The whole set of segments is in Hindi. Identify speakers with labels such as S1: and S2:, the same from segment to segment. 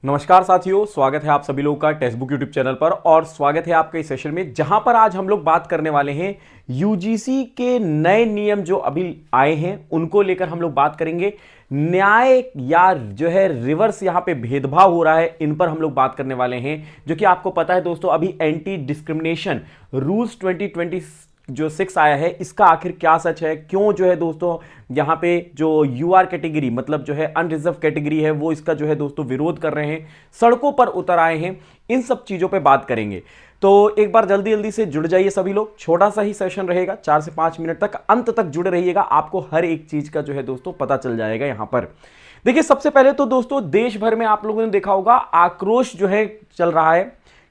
S1: नमस्कार साथियों, स्वागत है आप सभी लोगों का टेक्स्ट बुक यूट्यूब चैनल पर। और स्वागत है आपका इस सेशन में जहां पर आज हम लोग बात करने वाले हैं यूजीसी के नए नियम जो अभी आए हैं उनको लेकर हम लोग बात करेंगे। न्याय या जो है रिवर्स यहां पे भेदभाव हो रहा है, इन पर हम लोग बात करने वाले हैं। जो कि आपको पता है दोस्तों, अभी एंटी डिस्क्रिमिनेशन रूल्स 2020 जो 6 आया है, इसका आखिर क्या सच है, क्यों जो है दोस्तों यहां पे जो यूआर कैटेगरी मतलब जो है अनरिजर्व कैटेगरी है वो इसका जो है दोस्तों विरोध कर रहे हैं, सड़कों पर उतर आए हैं। इन सब चीजों पे बात करेंगे। तो एक बार जल्दी जल्दी से जुड़ जाइए सभी लोग। छोटा सा ही सेशन रहेगा, 4 से 5 मिनट तक, अंत तक जुड़े रहिएगा। आपको हर एक चीज का जो है दोस्तों पता चल जाएगा यहां पर। देखिए, सबसे पहले तो दोस्तों देश भर में आप लोगों ने देखा होगा आक्रोश जो है चल रहा है।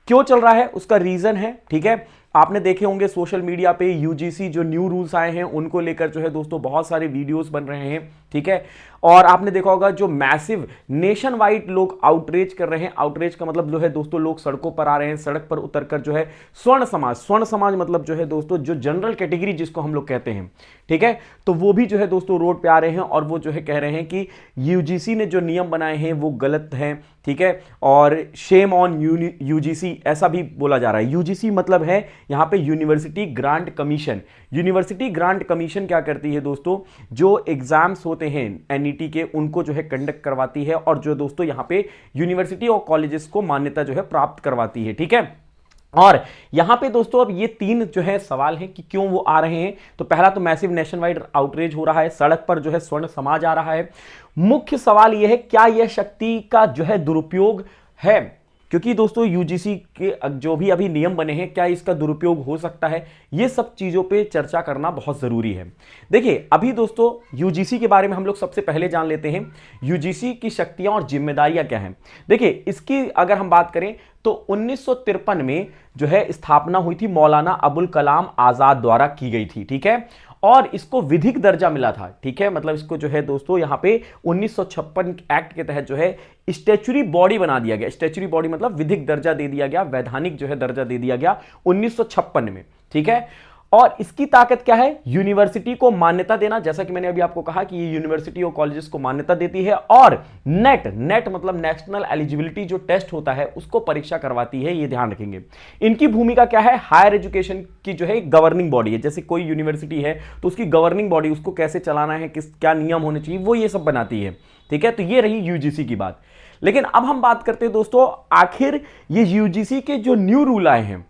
S1: क्यों चल रहा है उसका रीजन है, ठीक है। आपने देखे होंगे सोशल मीडिया पे यूजीसी जो न्यू रूल्स आए हैं उनको लेकर जो है दोस्तों बहुत सारे वीडियोस बन रहे हैं, ठीक है। और आपने देखा होगा जो मैसिव नेशन वाइड लोग आउटरीच कर रहे हैं। आउटरीच का मतलब जो है दोस्तों लोग सड़कों पर आ रहे हैं, सड़क पर उतरकर जो है स्वर्ण समाज मतलब जो है दोस्तों जो जनरल कैटेगरी जिसको हम लोग कहते हैं, ठीक है, तो वो भी जो है दोस्तों रोड पे आ रहे हैं और वो जो है कह रहे हैं कि यूजीसी ने जो नियम बनाए हैं वो गलत हैं, ठीक है। और शेम ऑन यूजीसी ऐसा भी बोला जा रहा है। यूजीसी मतलब है यहां पे university grant commission. University grant commission क्या करती है दोस्तों, जो एग्जाम्स होते हैं एनईटी के उनको जो है कंडक्ट करवाती है और जो दोस्तों यहां पे यूनिवर्सिटी और कॉलेजेस को मान्यता जो है प्राप्त करवाती है, ठीक है। और यहां पे दोस्तों अब ये 3 जो है सवाल हैं कि क्यों वो आ रहे हैं। तो पहला तो मैसिव नेशन वाइड आउटरीच हो रहा है, सड़क पर जो है स्वर्ण समाज आ रहा है। मुख्य सवाल यह है क्या यह शक्ति का जो है दुरुपयोग है, क्योंकि दोस्तों यूजीसी के जो भी अभी नियम बने हैं क्या इसका दुरुपयोग हो सकता है, ये सब चीजों पे चर्चा करना बहुत जरूरी है। देखिए, अभी दोस्तों यूजीसी के बारे में हम लोग सबसे पहले जान लेते हैं यूजीसी की शक्तियां और जिम्मेदारियां क्या हैं। देखिए, इसकी अगर हम बात करें तो 1953 में जो है स्थापना हुई थी, मौलाना अबुल कलाम आजाद द्वारा की गई थी, ठीक है। और इसको विधिक दर्जा मिला था, ठीक है। मतलब इसको जो है दोस्तों यहां पे 1956 एक्ट के तहत जो है स्टैच्यूरी बॉडी बना दिया गया। स्टैच्यूरी बॉडी मतलब विधिक दर्जा दे दिया गया, वैधानिक जो है दर्जा दे दिया गया 1956 में, ठीक है। और इसकी ताकत क्या है, यूनिवर्सिटी को मान्यता देना, जैसा कि मैंने अभी आपको कहा कि ये यूनिवर्सिटी और कॉलेजेस को मान्यता देती है। और नेट मतलब नेशनल एलिजिबिलिटी जो टेस्ट होता है उसको परीक्षा करवाती है, ये ध्यान रखेंगे। इनकी भूमिका क्या है, हायर एजुकेशन की जो है गवर्निंग बॉडी है। जैसे कोई यूनिवर्सिटी है तो उसकी गवर्निंग बॉडी, उसको कैसे चलाना है, किस क्या नियम होने चाहिए, वो ये सब बनाती है, ठीक है। तो ये रही यूजीसी की बात। लेकिन अब हम बात करते हैं दोस्तों, आखिर ये यूजीसी के जो न्यू रूल आए हैं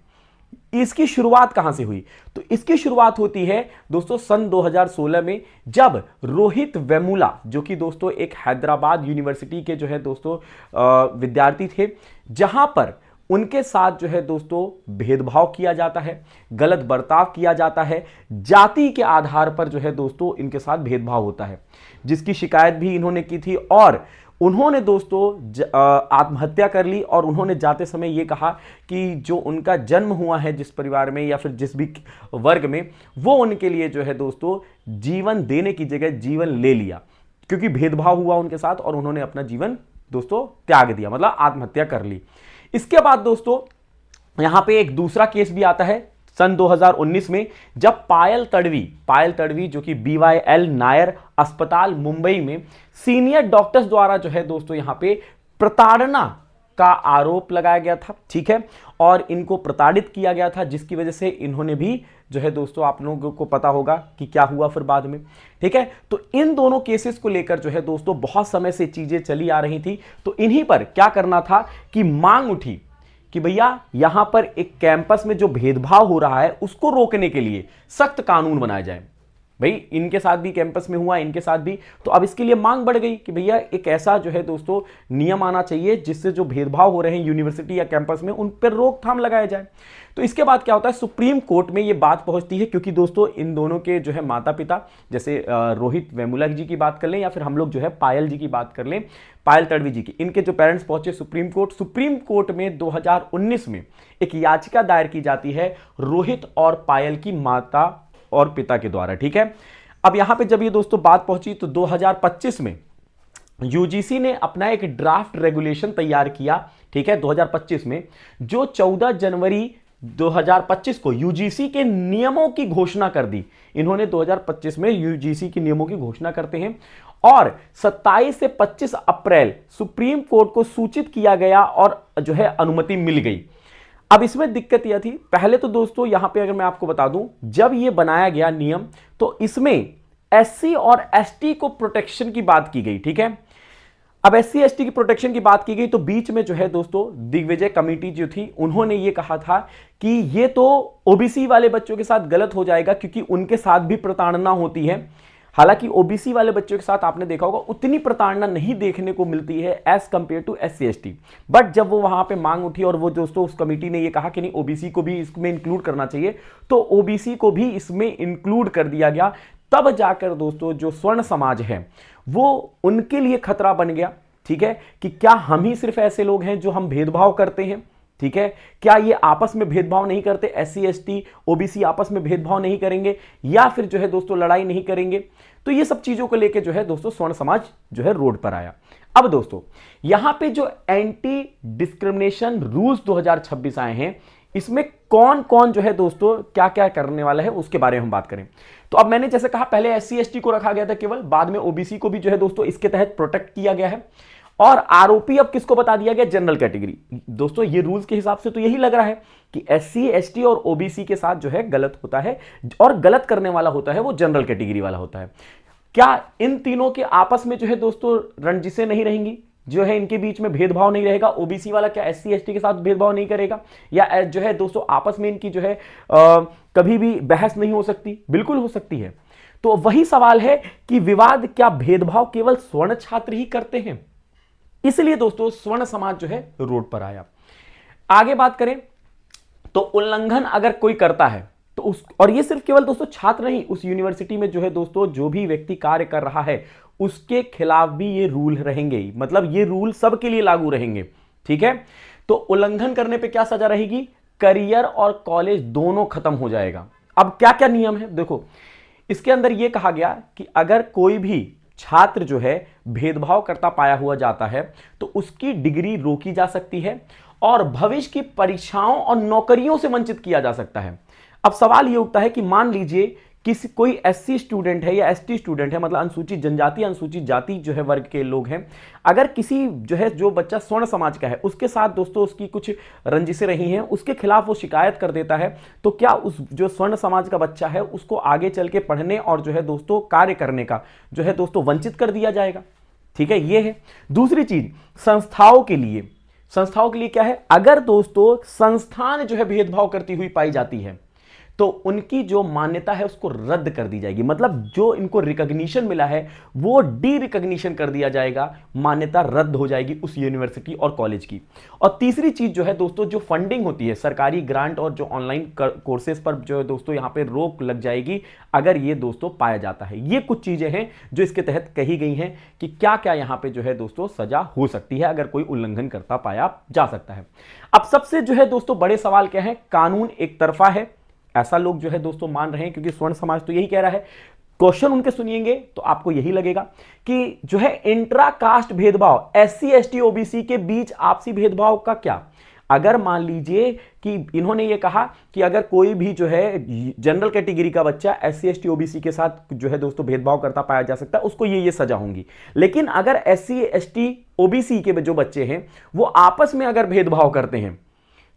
S1: इसकी शुरुआत कहां से हुई। तो इसकी शुरुआत होती है दोस्तों सन 2016 में, जब रोहित वेमुला जो कि दोस्तों एक हैदराबाद यूनिवर्सिटी के जो है दोस्तों विद्यार्थी थे, जहां पर उनके साथ जो है दोस्तों भेदभाव किया जाता है, गलत बर्ताव किया जाता है, जाति के आधार पर जो है दोस्तों इनके साथ भेदभाव होता है, जिसकी शिकायत भी इन्होंने की थी। और उन्होंने दोस्तों आत्महत्या कर ली और उन्होंने जाते समय यह कहा कि जो उनका जन्म हुआ है जिस परिवार में या फिर जिस भी वर्ग में, वो उनके लिए जो है दोस्तों जीवन देने की जगह जीवन ले लिया, क्योंकि भेदभाव हुआ उनके साथ और उन्होंने अपना जीवन दोस्तों त्याग दिया, मतलब आत्महत्या कर ली। इसके बाद दोस्तों यहां पे एक दूसरा केस भी आता है सन 2019 में, जब पायल तड़वी जो कि BYL नायर अस्पताल मुंबई में सीनियर डॉक्टर्स द्वारा जो है दोस्तों यहां पे प्रताड़ना का आरोप लगाया गया था, ठीक है। और इनको प्रताड़ित किया गया था, जिसकी वजह से इन्होंने भी जो है दोस्तों आप लोगों को पता होगा कि क्या हुआ फिर बाद में, ठीक है। तो इन दोनों केसेस को लेकर जो है दोस्तों बहुत समय से चीजें चली आ रही थी। तो इन्हीं पर क्या करना था कि मांग उठी कि भैया यहां पर एक कैंपस में जो भेदभाव हो रहा है उसको रोकने के लिए सख्त कानून बनाया जाए। भाई इनके साथ भी कैंपस में हुआ, इनके साथ भी, तो अब इसके लिए मांग बढ़ गई कि भैया एक ऐसा जो है दोस्तों नियम आना चाहिए जिससे जो भेदभाव हो रहे हैं यूनिवर्सिटी या कैंपस में उन पर रोकथाम लगाया जाए। तो इसके बाद क्या होता है, सुप्रीम कोर्ट में ये बात पहुंचती है, क्योंकि दोस्तों इन दोनों के जो है माता पिता, जैसे रोहित वेमुला जी की बात कर लें या फिर हम लोग जो है पायल जी की बात कर लें, पायल तड़वी जी की, इनके जो पेरेंट्स पहुंचे सुप्रीम कोर्ट में 2019 में एक याचिका दायर की जाती है रोहित और पायल की माता और पिता के द्वारा, ठीक है। अब यहां पे जब ये दोस्तों बात पहुंची तो 2025 में यूजीसी ने अपना एक ड्राफ्ट रेगुलेशन तैयार किया, ठीक है, 2025 में, जो 14 जनवरी 2025 को यूजीसी के नियमों की घोषणा कर दी। इन्होंने 2025 में यूजीसी के नियमों की घोषणा करते हैं और 27 से 25 अप्रैल सुप्रीम कोर्ट को सूचित किया गया और जो है अनुमति मिल गई। अब इसमें दिक्कत यह थी, पहले तो दोस्तों यहां पे अगर मैं आपको बता दूं, जब यह बनाया गया नियम तो इसमें एससी और एसटी को प्रोटेक्शन की बात की गई। ठीक है, अब एससी एसटी की प्रोटेक्शन की बात की गई तो बीच में जो है दोस्तों दिग्विजय कमेटी जो थी उन्होंने ये कहा था कि ये तो ओबीसी वाले बच्चों के साथ गलत हो जाएगा क्योंकि उनके साथ भी प्रताड़ना होती है। हालांकि ओबीसी वाले बच्चों के साथ आपने देखा होगा उतनी प्रताड़ना नहीं देखने को मिलती है as compare to SC ST, but जब वो वहां पे मांग उठी और वो दोस्तों उस कमेटी ने ये कहा कि नहीं ओबीसी को भी इसमें इंक्लूड करना चाहिए, तो ओबीसी को भी इसमें इंक्लूड कर दिया गया। तब जाकर दोस्तों जो स्वर्ण समाज है वो उनके लिए खतरा बन गया। ठीक है, कि क्या हम ही सिर्फ ऐसे लोग हैं जो हम भेदभाव करते हैं? ठीक है, क्या ये आपस में भेदभाव नहीं करते? एससी एसटी ओबीसी आपस में भेदभाव नहीं करेंगे या फिर जो है दोस्तों लड़ाई नहीं करेंगे? तो ये सब चीजों को लेके जो है दोस्तों स्वर्ण समाज जो है रोड पर आया। अब दोस्तों यहां पे जो एंटी डिस्क्रिमिनेशन रूल्स 2026 आए हैं इसमें कौन कौन जो है दोस्तों क्या क्या करने वाला है उसके बारे में हम बात करें। तो अब मैंने जैसे कहा पहले एससी एसटी को रखा गया था केवल, बाद में ओबीसी को भी जो है दोस्तों इसके तहत प्रोटेक्ट किया गया है। और आरोपी अब किसको बता दिया गया? General category. दोस्तों ये रूल्स के हिसाब से तो यही लग रहा है कि एससी एसटी और ओबीसी के साथ जो है गलत होता है और गलत करने वाला होता है वो जनरल कैटेगरी वाला होता है। क्या इन तीनों के आपस में जो है दोस्तों रंजिशें नहीं रहेंगी, जो है इनके बीच में भेदभाव नहीं रहेगा? ओबीसी वाला क्या एससी एसटी के साथ भेदभाव नहीं करेगा? या जो है दोस्तों आपस में इनकी जो है कभी भी बहस नहीं हो सकती? बिल्कुल हो सकती है। तो वही सवाल है कि विवाद क्या भेदभाव केवल स्वर्ण छात्र ही करते हैं? इसलिए दोस्तों स्वर्ण समाज जो है रोड पर आया। आगे बात करें तो उल्लंघन अगर कोई करता है तो उस, और ये सिर्फ केवल दोस्तों छात्र नहीं, उस यूनिवर्सिटी में जो है दोस्तों जो भी व्यक्ति कार्य कर रहा है उसके खिलाफ भी ये रूल रहेंगे, मतलब ये रूल सबके लिए लागू रहेंगे। ठीक है, तो उल्लंघन करने पे क्या सजा रहेगी? करियर और कॉलेज दोनों खत्म हो जाएगा। अब क्या क्या नियम है देखो, इसके अंदर यह कहा गया कि अगर कोई भी छात्र जो है भेदभाव करता पाया हुआ जाता है तो उसकी डिग्री रोकी जा सकती है और भविष्य की परीक्षाओं और नौकरियों से वंचित किया जा सकता है। अब सवाल यह उठता है कि मान लीजिए किसी कोई एससी स्टूडेंट है या एसटी स्टूडेंट है, मतलब अनुसूचित जनजाति अनुसूचित जाति जो है वर्ग के लोग हैं, अगर किसी जो है जो बच्चा स्वर्ण समाज का है उसके साथ दोस्तों उसकी कुछ रंजिशें रही हैं, उसके खिलाफ वो शिकायत कर देता है, तो क्या उस जो स्वर्ण समाज का बच्चा है उसको आगे चल के पढ़ने और जो है दोस्तों कार्य करने का जो है दोस्तों वंचित कर दिया जाएगा? ठीक है, ये है। दूसरी चीज संस्थाओं के लिए क्या है? अगर दोस्तों संस्थान जो है भेदभाव करती हुई पाई जाती है तो उनकी जो मान्यता है उसको रद्द कर दी जाएगी, मतलब जो इनको रिकॉग्निशन मिला है वो डी रिकॉग्निशन कर दिया जाएगा, मान्यता रद्द हो जाएगी उस यूनिवर्सिटी और कॉलेज की। और तीसरी चीज जो है दोस्तों जो फंडिंग होती है सरकारी ग्रांट और जो ऑनलाइन कोर्सेज पर जो है दोस्तों यहां पे रोक लग जाएगी अगर ये दोस्तों पाया जाता है। ये कुछ चीजें हैं जो इसके तहत कही गई हैं कि क्या क्या यहां पे जो है दोस्तों सजा हो सकती है अगर कोई उल्लंघन करता पाया जा सकता है। अब सबसे जो है दोस्तों बड़े सवाल क्या है? कानून एक तरफा है ऐसा लोग जो है दोस्तों मान रहे हैं, क्योंकि स्वर्ण समाज तो यही कह रहा है। क्वेश्चन उनके सुनिएंगे तो आपको यही लगेगा कि जो है इंट्रा कास्ट भेदभाव एससी एसटी ओबीसी के बीच आपसी भेदभाव का क्या? अगर मान लीजिए कि इन्होंने ये कहा कि अगर कोई भी जो है जनरल कैटेगरी का बच्चा एससी एसटी ओबीसी के साथ जो है दोस्तों भेदभाव करता पाया जा सकता है उसको ये सजा होंगी, लेकिन अगर एससी एसटी ओबीसी के जो बच्चे हैं वो आपस में अगर भेदभाव करते हैं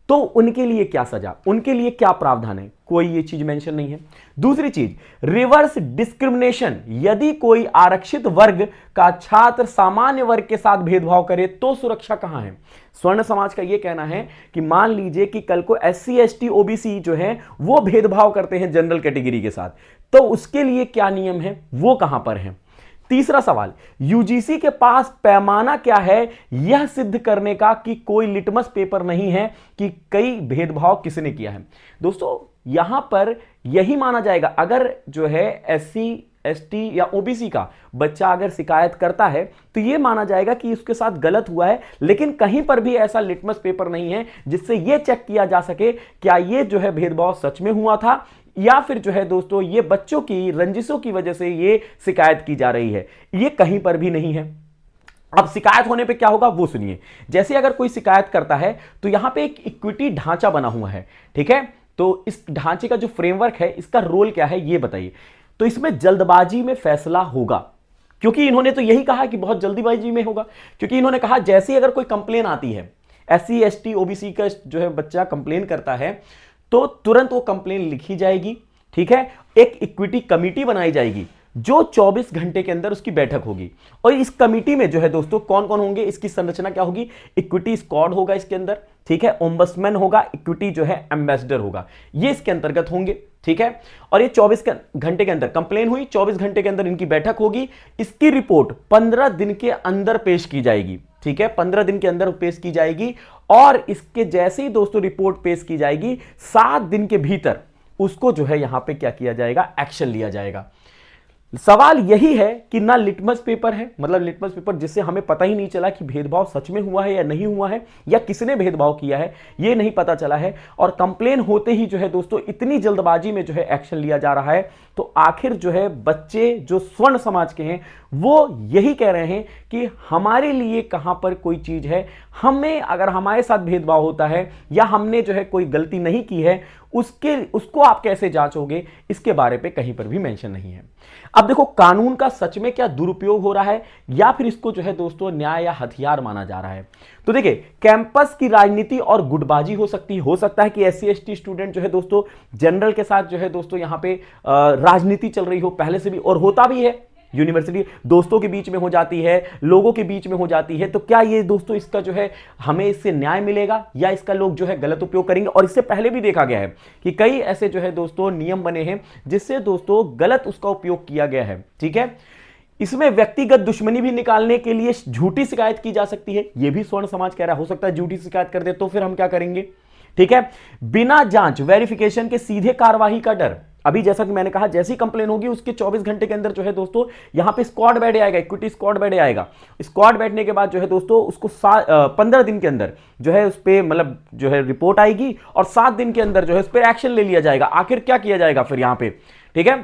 S1: तो उनके लिए क्या सजा, उनके लिए क्या प्रावधान है? कोई ये चीज मेंशन नहीं है। दूसरी चीज रिवर्स डिस्क्रिमिनेशन, यदि कोई आरक्षित वर्ग का छात्र सामान्य वर्ग के साथ भेदभाव करे तो सुरक्षा कहां है? स्वर्ण समाज का यह कहना है कि मान लीजिए कि कल को एससी एसटी ओबीसी जो है वो भेदभाव करते हैं जनरल कैटेगरी के साथ, तो उसके लिए क्या नियम है, वो कहां पर है? तीसरा सवाल, यूजीसी के पास पैमाना क्या है यह सिद्ध करने का कि कोई लिटमस पेपर नहीं है कि कई भेदभाव किसने किया है? दोस्तों यहां पर यही माना जाएगा, अगर जो है एससी एसटी या ओबीसी का बच्चा अगर शिकायत करता है तो यह माना जाएगा कि उसके साथ गलत हुआ है, लेकिन कहीं पर भी ऐसा लिटमस पेपर नहीं है जिससे यह चेक किया जा सके क्या यह जो है भेदभाव सच में हुआ था या फिर जो है दोस्तों ये बच्चों की रंजिशों की वजह से ये शिकायत की जा रही है। ये कहीं पर भी नहीं है। अब शिकायत होने पे क्या होगा वो सुनिए। जैसे अगर कोई शिकायत करता है तो यहां पे एक इक्विटी ढांचा बना हुआ है, ठीक है, तो इस ढांचे का जो फ्रेमवर्क है इसका रोल क्या है ये बताइए। तो इसमें जल्दबाजी में फैसला होगा, क्योंकि इन्होंने तो यही कहा कि बहुत जल्दीबाजी में होगा, क्योंकि इन्होंने कहा जैसे ही अगर कोई कंप्लेन आती है, SC ST OBC का जो है बच्चा कंप्लेन करता है तो तुरंत वो कंप्लेन लिखी जाएगी, ठीक है, एक इक्विटी कमेटी बनाई जाएगी जो 24 घंटे के अंदर उसकी बैठक होगी। और इस कमेटी में जो है दोस्तों कौन कौन होंगे, इसकी संरचना क्या होगी, इक्विटी स्क्वाड होगा इसके अंदर, ठीक है, ओम्बड्समैन होगा, इक्विटी जो है एम्बेसडर होगा, ये इसके अंतर्गत होंगे, ठीक है। और ये 24 घंटे के अंदर कंप्लेन हुई, 24 घंटे के अंदर इनकी बैठक होगी, इसकी रिपोर्ट 15 दिन के अंदर पेश की जाएगी, ठीक है, 15 दिन के अंदर पेश की जाएगी। और इसके जैसे ही दोस्तों रिपोर्ट पेश की जाएगी 7 दिन के भीतर उसको जो है यहां पे क्या किया जाएगा, एक्शन लिया जाएगा। सवाल यही है कि ना लिटमस पेपर है, मतलब लिटमस पेपर जिससे हमें पता ही नहीं चला कि भेदभाव सच में हुआ है या नहीं हुआ है, या किसने भेदभाव किया है ये नहीं पता चला है, और कंप्लेन होते ही जो है दोस्तों इतनी जल्दबाजी में जो है एक्शन लिया जा रहा है। तो आखिर जो है बच्चे जो स्वर्ण समाज के हैं वो यही कह रहे हैं कि हमारे लिए कहां पर कोई चीज है, हमें अगर हमारे साथ भेदभाव होता है या हमने जो है कोई गलती नहीं की है उसको आप कैसे जांचोगे, इसके बारे पे कहीं पर भी मेंशन नहीं है। अब देखो कानून का सच में क्या दुरुपयोग हो रहा है या फिर इसको जो है दोस्तों न्याय या हथियार माना जा रहा है। तो देखिए कैंपस की राजनीति और गुटबाजी हो सकती है, हो सकता है कि SC ST स्टूडेंट जो है दोस्तों जनरल के साथ जो है दोस्तों यहां पे राजनीति चल रही हो पहले से भी, और होता भी है, यूनिवर्सिटी दोस्तों के बीच में हो जाती है, लोगों के बीच में हो जाती है। तो क्या ये दोस्तों इसका जो है हमें इससे न्याय मिलेगा या इसका लोग जो है गलत उपयोग करेंगे। और इससे पहले भी देखा गया है कि कई ऐसे जो है दोस्तों नियम बने हैं जिससे दोस्तों गलत उसका उपयोग किया गया है, ठीक है। इसमें व्यक्तिगत दुश्मनी भी निकालने के लिए झूठी शिकायत की जा सकती है, यह भी स्वर्ण समाज कह रहा है, हो सकता है झूठी शिकायत कर दे तो फिर हम क्या करेंगे, ठीक है। बिना जांच वेरिफिकेशन के सीधे कार्यवाही का डर, अभी जैसा कि मैंने कहा जैसी कंप्लेन होगी उसके 24 घंटे के अंदर जो है दोस्तों यहां पे स्क्वाड बैठ आएगा, इक्विटी स्क्वाड बैठ आएगा। स्क्वाड बैठने के बाद जो है दोस्तों उसको 15 दिन के अंदर जो है उस पर मतलब जो है रिपोर्ट आएगी और 7 दिन के अंदर जो है उस पर एक्शन ले लिया जाएगा। आखिर क्या किया जाएगा फिर यहां पे, ठीक है।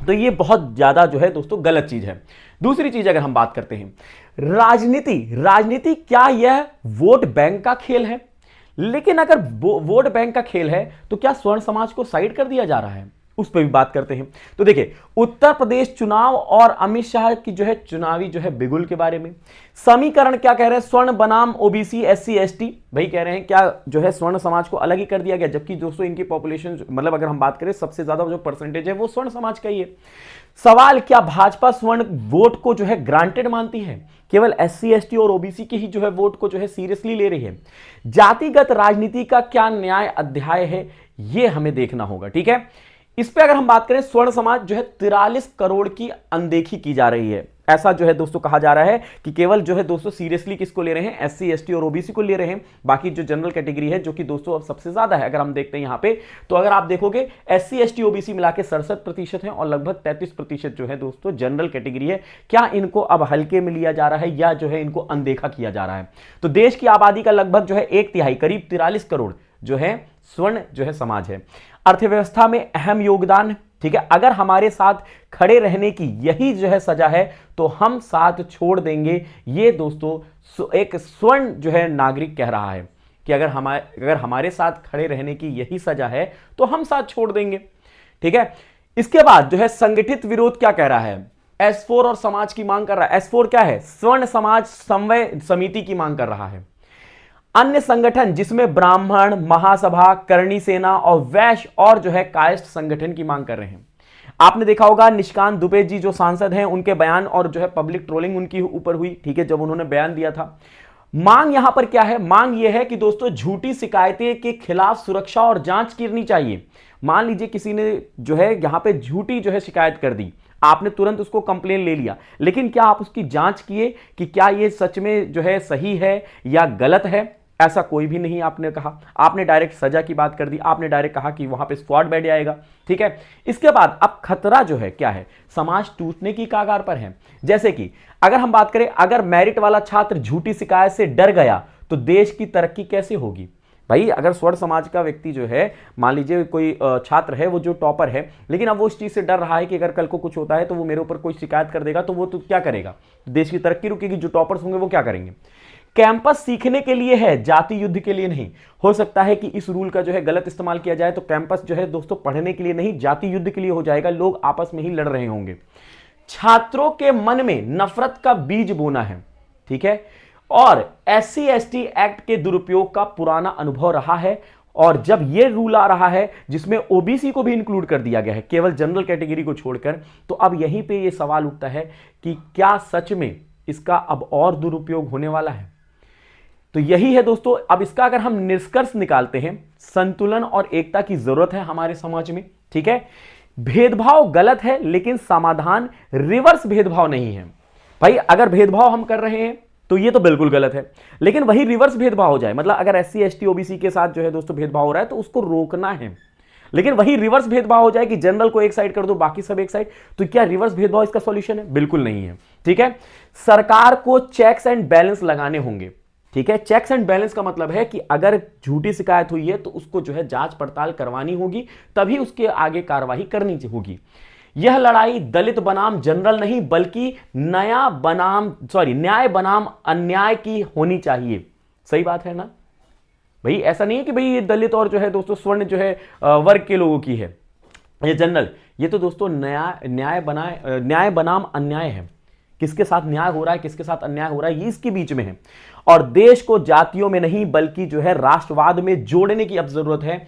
S1: तो ये बहुत ज्यादा जो है दोस्तों गलत चीज है। दूसरी चीज अगर हम बात करते हैं राजनीति क्या यह वोट बैंक का खेल है। लेकिन अगर वोट बैंक का खेल है तो क्या स्वर्ण समाज को साइड कर दिया जा रहा है, उस पर भी बात करते हैं। तो देखिए उत्तर प्रदेश चुनाव और अमित शाह की जो है चुनावी जो है बिगुल के बारे में समीकरण क्या कह रहे हैं, स्वर्ण बनाम OBC SC ST भाई कह रहे हैं क्या जो है स्वर्ण समाज को अलग ही कर दिया गया, जबकि दोस्तों इनकी पॉपुलेशन मतलब अगर हम बात करें सबसे ज्यादा जो परसेंटेज है वो स्वर्ण समाज का ही है। सवाल क्या भाजपा स्वर्ण वोट को जो है ग्रांटेड मानती है, केवल SC ST और OBC के ही जो है वोट को जो है सीरियसली ले रही है। जातिगत राजनीति का क्या न्याय अध्याय है ये हमें देखना होगा, ठीक है। इस पे अगर हम बात करें स्वर्ण समाज जो है 43 करोड़ की अनदेखी की जा रही है, ऐसा जो है दोस्तों कहा जा रहा है कि केवल जो है दोस्तों सीरियसली किसको ले रहे हैं, SC ST और OBC को ले रहे हैं। बाकी जो जनरल कैटेगरी है जो कि दोस्तों अब सबसे ज्यादा है अगर हम देखते हैं यहां पे, तो अगर आप देखोगे SC ST OBC मिला के 67% है और लगभग 33% जो है दोस्तों जनरल कैटेगरी है। क्या इनको अब हल्के में लिया जा रहा है या जो है इनको अनदेखा किया जा रहा है। तो देश की आबादी का लगभग जो है 1/3 करीब 43 करोड़ जो है स्वर्ण जो है समाज है। अर्थव्यवस्था में अहम योगदान, ठीक है। अगर हमारे साथ खड़े रहने की यही जो है सजा है तो हम साथ छोड़ देंगे, ये दोस्तों एक स्वर्ण जो है नागरिक कह रहा है कि अगर हमारे साथ खड़े रहने की यही सजा है तो हम साथ छोड़ देंगे, ठीक है। इसके बाद जो है संगठित विरोध क्या कह रहा है, S4 और समाज की मांग कर रहा है। S4 क्या है, स्वर्ण समाज समन्वय समिति की मांग कर रहा है। अन्य संगठन जिसमें ब्राह्मण महासभा करणी सेना और वैश्य और जो है कायस्थ संगठन की मांग कर रहे हैं। आपने देखा होगा निशिकांत दुबे जी जो सांसद हैं उनके बयान और जो है पब्लिक ट्रोलिंग उनकी ऊपर हुई, ठीक है, जब उन्होंने बयान दिया था। मांग यहां पर क्या है, मांग यह है कि दोस्तों झूठी शिकायतें के खिलाफ सुरक्षा और जांच करनी चाहिए। मान लीजिए किसी ने जो है यहां पे झूठी जो है शिकायत कर दी, आपने तुरंत उसको कंप्लेन ले लिया, लेकिन क्या आप उसकी जांच किए कि क्या यह सच में जो है सही है या गलत है, ऐसा कोई भी नहीं आपने कहा। आपने डायरेक्ट सजा की बात कर दी, आपने डायरेक्ट कहा कि वहां पे स्क्वाड बैठ जाएगा, ठीक है। इसके बाद अब खतरा जो है क्या है, समाज टूटने की कगार पर है। जैसे कि अगर हम बात करें, अगर मेरिट वाला छात्र झूठी शिकायत से डर गया तो देश की तरक्की कैसे होगी। भाई अगर स्वर्ण समाज का व्यक्ति जो है, मान लीजिए कोई छात्र है वो जो टॉपर है, लेकिन अब वो इस चीज से डर रहा है कि अगर कल को कुछ होता है तो वो मेरे ऊपर कोई शिकायत कर देगा, तो वो तो क्या करेगा, देश की तरक्की रुकेगी, जो टॉपर्स होंगे वो क्या करेंगे। कैंपस सीखने के लिए है, जाति युद्ध के लिए नहीं। हो सकता है कि इस रूल का जो है गलत इस्तेमाल किया जाए तो कैंपस जो है दोस्तों पढ़ने के लिए नहीं, जाति युद्ध के लिए हो जाएगा, लोग आपस में ही लड़ रहे होंगे। छात्रों के मन में नफरत का बीज बोना है, ठीक है। और SC ST एक्ट के दुरुपयोग का पुराना अनुभव रहा है, और जब यह रूल आ रहा है जिसमें OBC को भी इंक्लूड कर दिया गया है केवल जनरल कैटेगरी को छोड़कर, तो अब यहीं पे यह सवाल उठता है कि क्या सच में इसका अब और दुरुपयोग होने वाला है। तो यही है दोस्तों, अब इसका अगर हम निष्कर्ष निकालते हैं, संतुलन और एकता की जरूरत है हमारे समाज में, ठीक है। भेदभाव गलत है, लेकिन समाधान रिवर्स भेदभाव नहीं है। भाई अगर भेदभाव हम कर रहे हैं तो ये तो बिल्कुल गलत है, लेकिन वही रिवर्स भेदभाव हो जाए, मतलब अगर SC ST OBC के साथ जो है दोस्तों भेदभाव हो रहा है तो उसको रोकना है, लेकिन वही रिवर्स भेदभाव हो जाए कि जनरल को एक साइड कर दो बाकी सब एक साइड, तो क्या रिवर्स भेदभाव इसका सॉल्यूशन है? बिल्कुल नहीं है, ठीक है। सरकार को चेक्स एंड बैलेंस लगाने होंगे, ठीक है। चेक्स एंड बैलेंस का मतलब है कि अगर झूठी शिकायत हुई है तो उसको जो है जांच पड़ताल करवानी होगी, तभी उसके आगे कार्रवाई करनी होगी। यह लड़ाई दलित बनाम जनरल नहीं, बल्कि न्याय बनाम अन्याय की होनी चाहिए। सही बात है ना भाई? ऐसा नहीं है कि भाई ये दलित और जो है दोस्तों स्वर्ण जो है वर्ग के लोगों की है, ये जनरल, ये तो दोस्तों न्याय बनाम अन्याय है। किसके साथ न्याय हो रहा है, किसके साथ अन्याय हो रहा है, ये इसके बीच में है। और देश को जातियों में नहीं बल्कि जो है राष्ट्रवाद में जोड़ने की अब जरूरत है।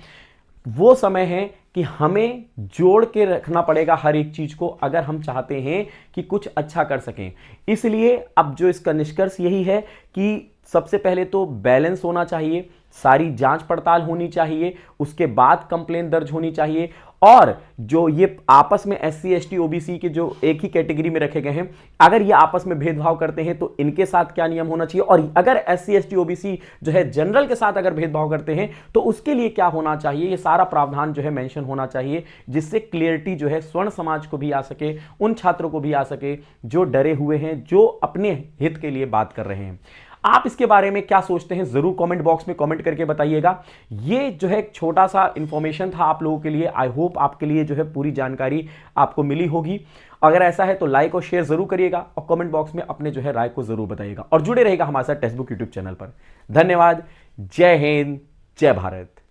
S1: वो समय है कि हमें जोड़ के रखना पड़ेगा हर एक चीज को, अगर हम चाहते हैं कि कुछ अच्छा कर सकें। इसलिए अब जो इसका निष्कर्ष यही है कि सबसे पहले तो बैलेंस होना चाहिए, सारी जांच पड़ताल होनी चाहिए, उसके बाद कंप्लेंट दर्ज होनी चाहिए। और जो ये आपस में SC ST OBC के जो एक ही कैटेगरी में रखे गए हैं, अगर ये आपस में भेदभाव करते हैं तो इनके साथ क्या नियम होना चाहिए, और अगर SC ST OBC जो है जनरल के साथ अगर भेदभाव करते हैं तो उसके लिए क्या होना चाहिए, ये सारा प्रावधान जो है मेंशन होना चाहिए, जिससे क्लियरिटी जो है स्वर्ण समाज को भी आ सके, उन छात्रों को भी आ सके जो डरे हुए हैं, जो अपने हित के लिए बात कर रहे हैं। आप इसके बारे में क्या सोचते हैं जरूर कमेंट बॉक्स में कमेंट करके बताइएगा। ये जो है एक छोटा सा इंफॉर्मेशन था आप लोगों के लिए। आई होप आपके लिए जो है पूरी जानकारी आपको मिली होगी। अगर ऐसा है तो लाइक और शेयर जरूर करिएगा, और कमेंट बॉक्स में अपने जो है राय को जरूर बताइएगा, और जुड़े रहेगा हमारे साथ टेक्स्ट बुक यूट्यूब चैनल पर। धन्यवाद। जय हिंद, जय भारत।